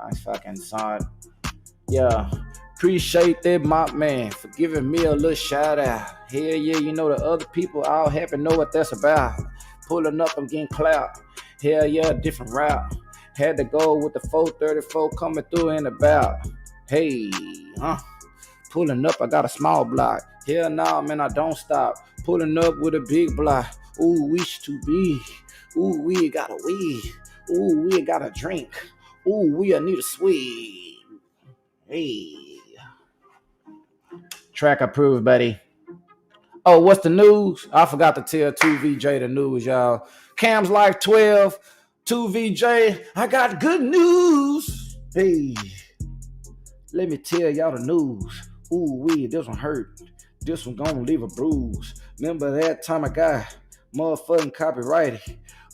I fucking saw it. Yeah. Appreciate that, my man, for giving me a little shout out. Hell yeah, you know the other people all happy know what that's about. Pulling up, I'm getting clout. Hell yeah, different route. Had to go with the 434 coming through and about. Hey, pulling up, I got a small block. Hell nah, man, I don't stop. Pulling up with a big block. Ooh, wish to be. Ooh, we got a weed. Ooh, we got a drink. Ooh, we need a sweet. Hey. Track approved, buddy. Oh, what's the news? I forgot to tell 2VJ the news, y'all. Cam's Life 12, 2VJ. I got good news. Hey, let me tell y'all the news. Ooh, this one hurt. This one gonna leave a bruise. Remember that time I got motherfucking copyrighted?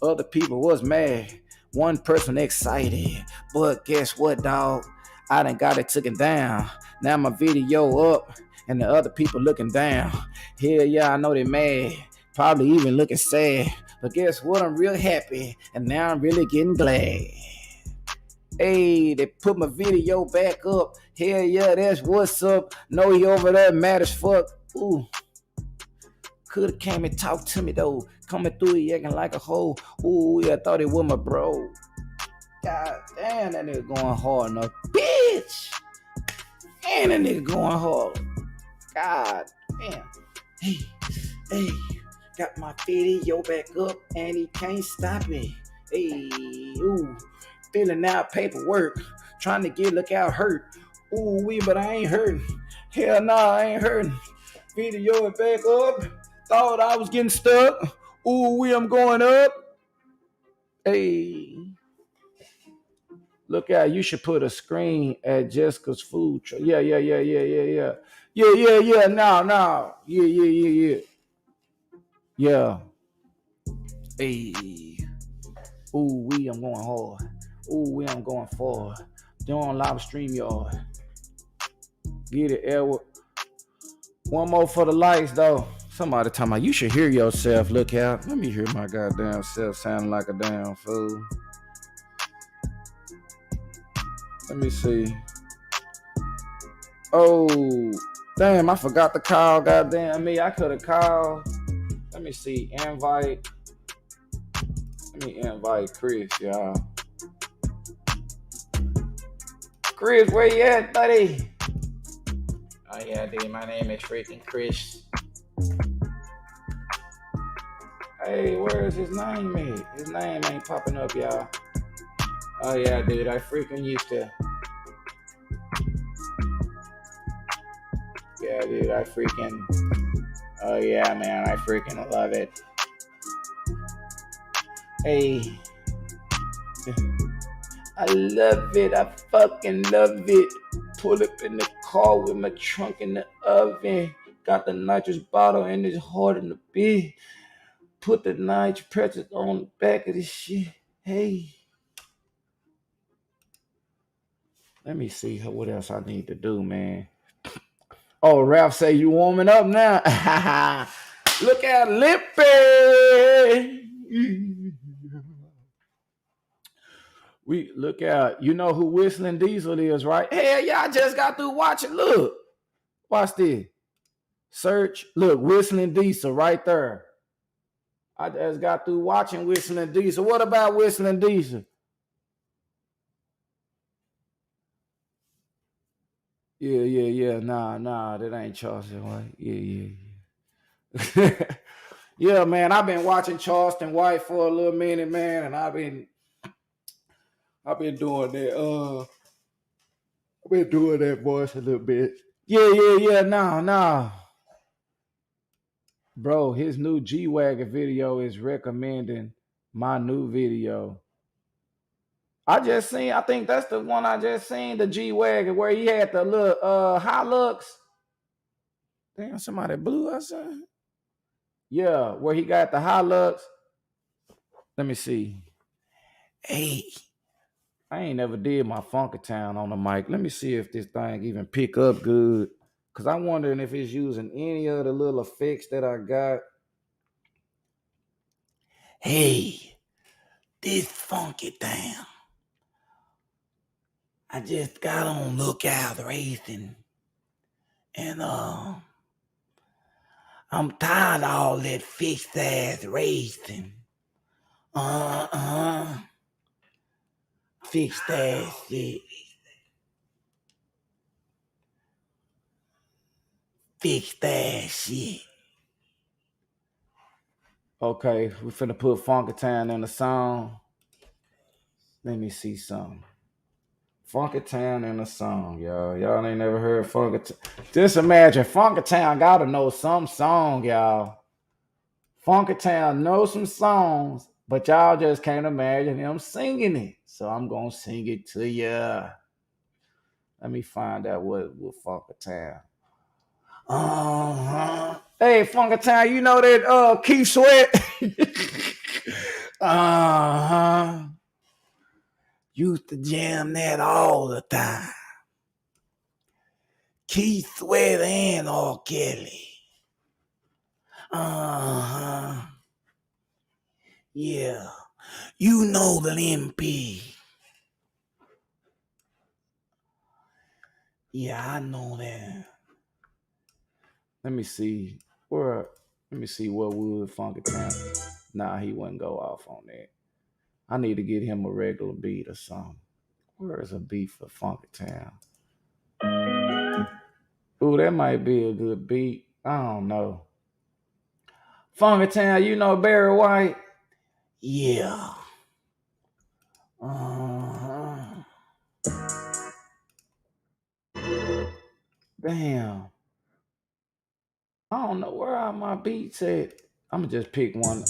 Other people was mad. One person excited. But guess what, dog? I done got it taken down. Now my video up and the other people looking down. Hell yeah, I know they mad. Probably even looking sad. But guess what? I'm real happy. And now I'm really getting glad. Hey, they put my video back up. Hell yeah, that's what's up. Know he over there mad as fuck. Ooh. Coulda came and talked to me though. Coming through he acting like a hoe. Ooh, yeah, I thought it was my bro. God damn, that nigga going hard enough. Bitch! And that nigga going hard. God damn. Hey, got my video back up and he can't stop it. Hey, ooh, filling out paperwork, trying to get look out hurt. Ooh, but I ain't hurting. Hell nah, I ain't hurting. Video it back up. Thought I was getting stuck. Ooh, I'm going up. Hey. Look out, you should put a screen at Jessica's food truck. Yeah. No. Yeah. Hey. Ooh, I'm going hard. Ooh, I'm going forward. Doing live stream, y'all. Get it, Edward. One more for the lights, though. Somebody talking about you should hear yourself. Look out. Let me hear my goddamn self sounding like a damn fool. Let me see. Oh, damn, I forgot to call. Goddamn me. I could have called. Let me see. Invite. Let me invite Chris, y'all. Chris, where you at, buddy? Oh, yeah, dude. My name is freaking Chris. Hey, where is his name at? His name ain't popping up, y'all. Oh, yeah, dude. I freaking used to. Yeah, dude. I freaking. Oh, yeah, man. I freaking love it. Hey. I love it. I fucking love it. Pull up in the car with my trunk in the oven. Got the nitrous bottle and it's hard in the bed. Put the nitrous pressure on the back of this shit. Hey. Let me see what else I need to do, man. Oh, Ralph say you warming up now. Look at Lippy. We look out. You know who Whistling Diesel is, right? Hell yeah, I just got through watching. Look. Watch this. Search. Look, Whistling Diesel right there. I just got through watching Whistling Diesel. What about Whistling Diesel? Yeah. Nah. That ain't Charleston White. Yeah. Yeah, man. I've been watching Charleston White for a little minute, man, and I've been doing that. I've been doing that voice a little bit. Yeah. Nah. Bro, his new G-Wagon video is recommending my new video. I think that's the one I just seen, the G-Wagon, where he had the little Hilux. Damn, somebody blew us. Yeah, where he got the Hilux. Let me see. Hey, I ain't never did my Funkertown on the mic. Let me see if this thing even pick up good. Because I'm wondering if it's using any of the little effects that I got. Hey, this funky town. I just got on Lookout Racing, and I'm tired of all that fixed ass racing. Fixed ass shit. Fixed ass shit. Okay, we finna put Funky Town in the song. Let me see something. Funky Town in the song, y'all. Y'all ain't never heard Funky Town. Just imagine, Funky Town gotta know some song, y'all. Funky Town knows some songs, but y'all just can't imagine him singing it. So I'm gonna sing it to ya. Let me find out what Funky Town. Hey, Funky Town, you know that Keith Sweat? Used to jam that all the time. Keith Sweat and R. Kelly. Yeah. You know the MP. Yeah, I know that. Let me see. Let me see what would Funky Town. Nah, he wouldn't go off on that. I need to get him a regular beat or something. Where is a beat for Funky Town? Ooh, that might be a good beat. I don't know. Funky Town, you know Barry White? Yeah. Damn. I don't know where are my beats at. I'm gonna just pick one.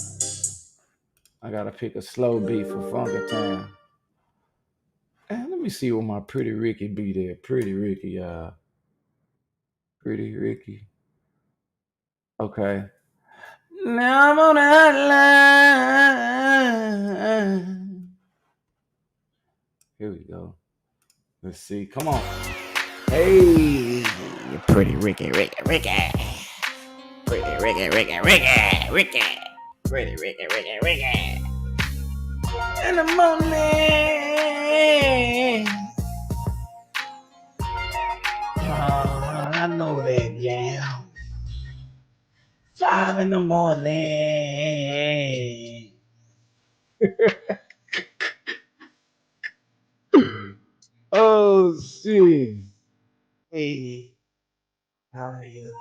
I gotta pick a slow beat for Funky Town. And let me see what my Pretty Ricky beat at. Pretty Ricky, y'all. Pretty Ricky. Okay. Now I'm on that line. Here we go. Let's see. Come on. Hey, Pretty Ricky, Ricky. Pretty Ricky. Pretty Ricky. In the morning. I know that jam. 5 in the morning. Oh shit. Hey, how are you?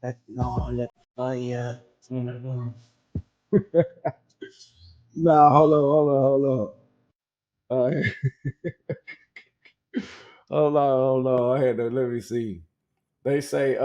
Let's go. Yeah. Nah, hold on. Uh, hold on. I had to let me see. They say,